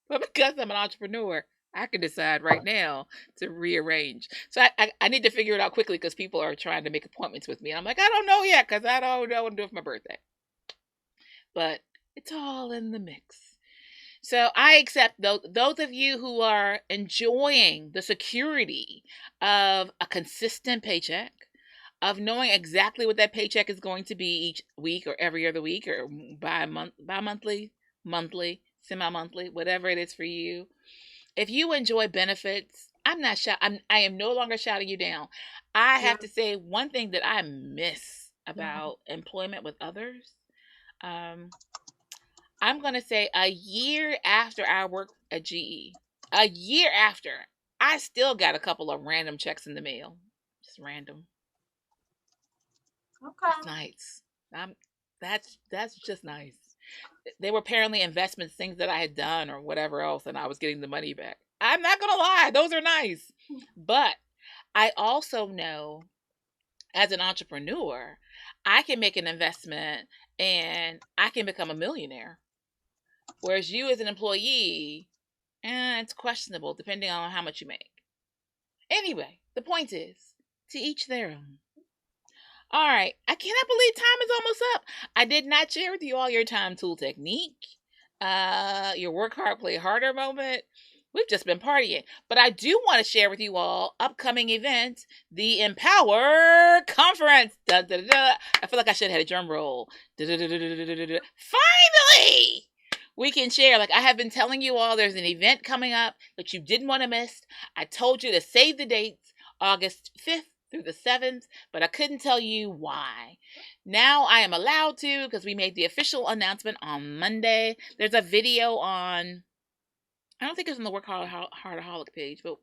But because I'm an entrepreneur, I can decide right now to rearrange. So I need to figure it out quickly, because people are trying to make appointments with me. And I'm like, I don't know yet, because I don't know what to do for my birthday. But it's all in the mix. So I accept those of you who are enjoying the security of a consistent paycheck, of knowing exactly what that paycheck is going to be each week or every other week or bi-monthly, monthly, semi-monthly, whatever it is for you. If you enjoy benefits, I am no longer shouting you down. I have to say one thing that I miss about employment with others. I'm going to say a year after I worked at GE, a year after, I still got a couple of random checks in the mail. Just random. Okay. It's nice. That's just nice. They were apparently investments, things that I had done or whatever else, and I was getting the money back. I'm not going to lie. Those are nice. But I also know as an entrepreneur, I can make an investment and I can become a millionaire. Whereas you as an employee, it's questionable depending on how much you make. Anyway, the point is, to each their own. All right, I cannot believe time is almost up. I did not share with you all your time tool technique, your work hard, play harder moment. We've just been partying. But I do want to share with you all upcoming events, the Empower Conference. Da, da, da, da. I feel like I should have had a drum roll. Da, da, da, da, da, da, da, da. Finally! We can share. Like I have been telling you all, there's an event coming up that you didn't want to miss. I told you to save the dates, August 5th through the 7th, but I couldn't tell you why. Now I am allowed to because we made the official announcement on Monday. There's a video on, I don't think it's on the WorkHARDAholic page, but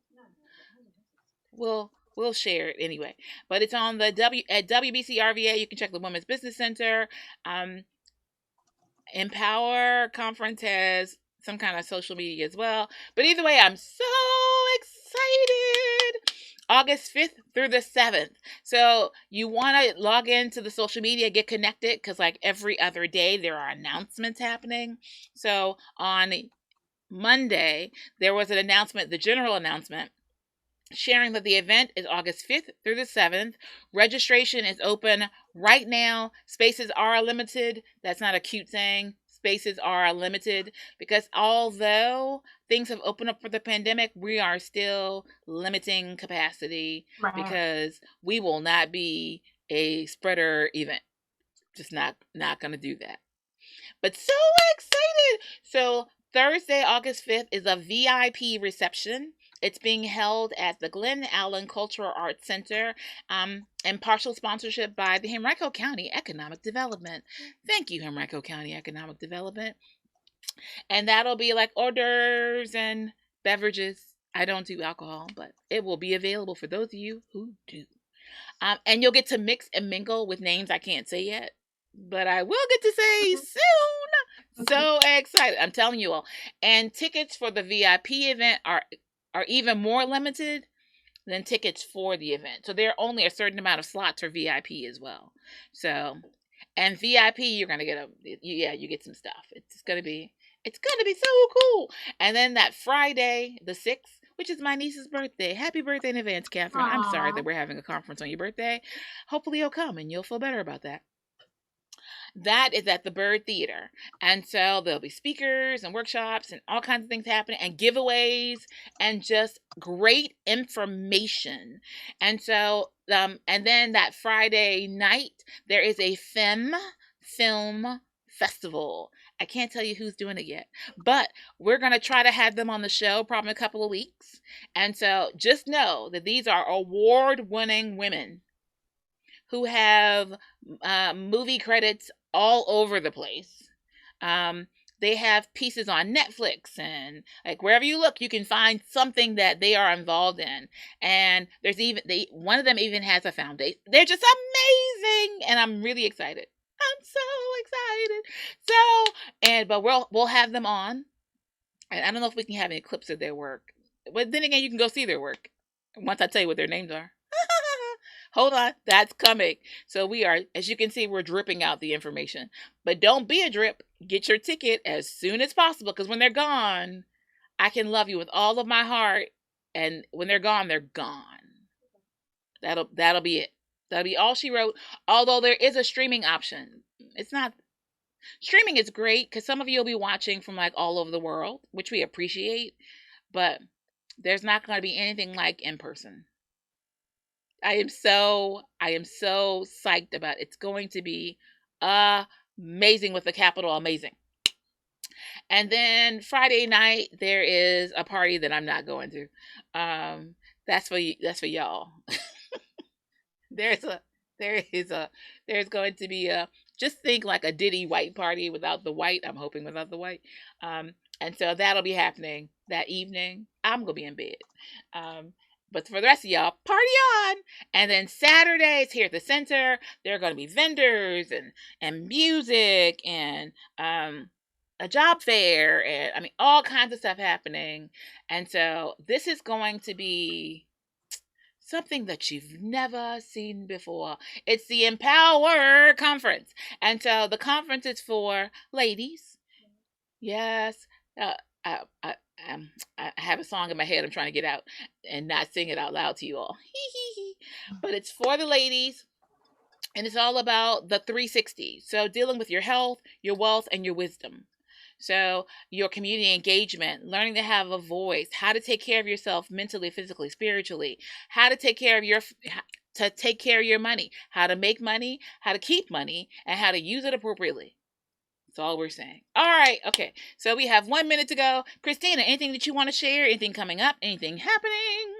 we'll share it anyway. But it's on the at WBCRVA. You can check the Women's Business Center. Empower Conference has some kind of social media as well. But either way, I'm so excited. August 5th through the 7th. So you want to log into the social media, get connected, because like every other day, there are announcements happening. So on Monday, there was an announcement, the general announcement, sharing that the event is August 5th through the 7th. Registration is open right now. Spaces are limited. That's not a cute saying. Spaces are limited because although things have opened up for the pandemic, we are still limiting capacity because we will not be a spreader event. Just not going to do that. But so excited. So Thursday, August 5th is a VIP reception. It's being held at the Glen Allen Cultural Arts Center and partial sponsorship by the Henrico County Economic Development. Thank you, Henrico County Economic Development. And that'll be like hors d'oeuvres and beverages. I don't do alcohol, but it will be available for those of you who do. And you'll get to mix and mingle with names I can't say yet, but I will get to say soon. So excited. I'm telling you all. And tickets for the VIP event are even more limited than tickets for the event. So there are only a certain amount of slots for VIP as well. So, and VIP, you're going to get you get some stuff. It's going to be so cool. And then that Friday, the 6th, which is my niece's birthday. Happy birthday in advance, Catherine. Aww. I'm sorry that we're having a conference on your birthday. Hopefully you'll come and you'll feel better about that. That is at the Bird Theater. And so there'll be speakers and workshops and all kinds of things happening and giveaways and just great information. And so, and then that Friday night, there is a Femme Film Festival. I can't tell you who's doing it yet, but we're going to try to have them on the show probably in a couple of weeks. And so just know that these are award-winning women who have movie credits all over the place. They have pieces on Netflix and like wherever you look, you can find something that they are involved in. And there's one of them even has a foundation. They're just amazing, and I'm really excited. I'm so excited. But we'll have them on. And I don't know if we can have any clips of their work. But then again, you can go see their work once I tell you what their names are. Hold on, that's coming. So we are, as you can see, we're dripping out the information. But don't be a drip. Get your ticket as soon as possible, because when they're gone, I can love you with all of my heart. And when they're gone, they're gone. That'll be it. That'll be all she wrote. Although there is a streaming option. Streaming is great because some of you will be watching from like all over the world, which we appreciate. But there's not going to be anything like in person. I am so psyched about it. It's going to be amazing with the capital amazing. And then Friday night there is a party that I'm not going to. That's for y'all. There's going to be just think like a Diddy white party without the white. I'm hoping without the white. And so that'll be happening that evening. I'm gonna be in bed. But for the rest of y'all, party on. And then Saturday is here at the center. There are going to be vendors and music and a job fair and I mean all kinds of stuff happening. And so this is going to be something that you've never seen before. It's the Empower Conference. And so the conference is for ladies. Yes. I have a song in my head I'm trying to get out and not sing it out loud to you all. But it's for the ladies. And it's all about the 360. So dealing with your health, your wealth, and your wisdom. So your community engagement, learning to have a voice, how to take care of yourself mentally, physically, spiritually, how to take care of your money, how to make money, how to keep money, and how to use it appropriately. That's all we're saying. All right. Okay. So we have 1 minute to go. Christina, anything that you want to share? Anything coming up? Anything happening?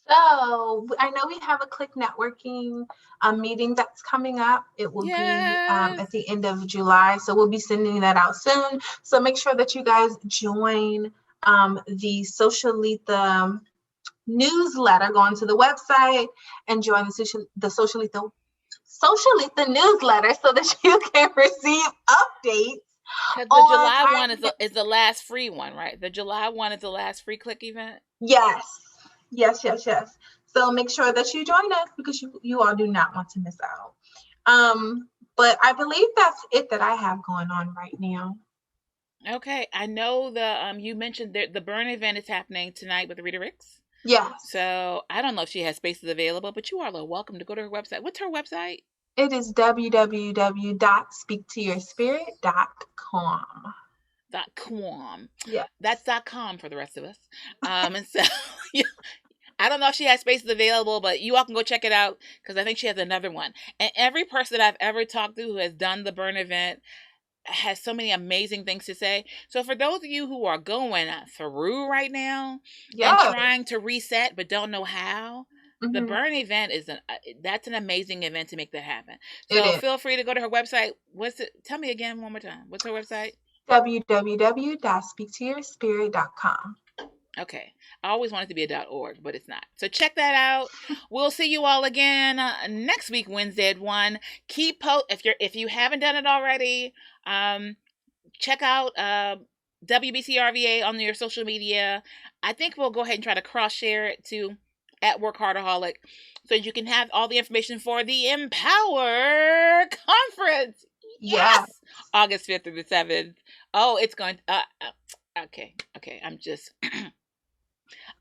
So I know we have a Click Networking meeting that's coming up. It will be at the end of July. So we'll be sending that out soon. So make sure that you guys join the Socialita newsletter. Go onto the website and join the Socialita newsletter so that you can receive updates. Because the July one is the last free one, right? The July one is the last free Click event? Yes. So make sure that you join us because you all do not want to miss out. But I believe that's it that I have going on right now. Okay. I know you mentioned the Burn event is happening tonight with Rita Ricks. Yes. So I don't know if she has spaces available, but you all are welcome to go to her website. What's her website? It is www.speaktoyourspirit.com. .com. Yeah. That's .com for the rest of us. And so I don't know if she has spaces available, but you all can go check it out because I think she has another one. And every person that I've ever talked to who has done the Burn event has so many amazing things to say. So for those of you who are going through right now and trying to reset but don't know how, the Burn event that's an amazing event to make that happen. So feel free to go to her website. Tell me again one more time. What's her website? www.speaktoyourspirit.com. Okay. I always want it to be a .org, but it's not. So check that out. We'll see you all again next week, Wednesday at 1. If you haven't done it already, check out WBCRVA on your social media. I think we'll go ahead and try to cross-share it to @WorkHARDAholic so you can have all the information for the Empower Conference. Yes! August 5th through the 7th. Oh, it's going okay.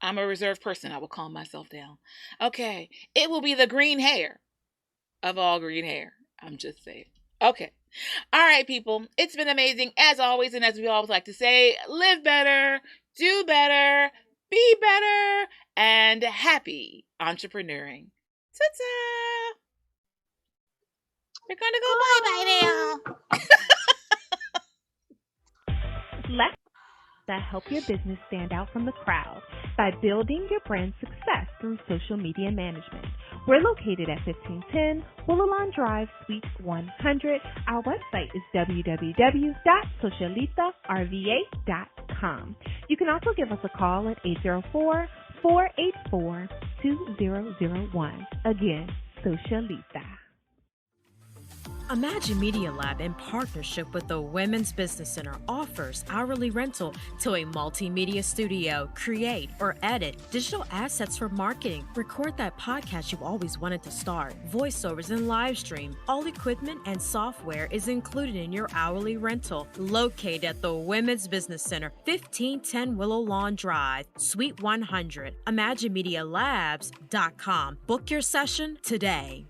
I'm a reserved person. I will calm myself down. Okay. It will be the green hair of all green hair. I'm just saying. Okay. All right, people. It's been amazing as always. And as we always like to say, live better, do better, be better, and happy entrepreneuring. Ta-ta! We're going to go bye-bye now. Let's help your business stand out from the crowd by building your brand success through social media management. We're located at 1510 Willow Lawn Drive, Suite 100. Our website is www.socialitarva.com. You can also give us a call at 804-484-2001. Again, Socialita. Imagine Media Lab, in partnership with the Women's Business Center, offers hourly rental to a multimedia studio. Create or edit digital assets for marketing. Record that podcast you've always wanted to start. Voiceovers and live stream. All equipment and software is included in your hourly rental. Located at the Women's Business Center, 1510 Willow Lawn Drive, Suite 100. ImagineMediaLabs.com. Book your session today.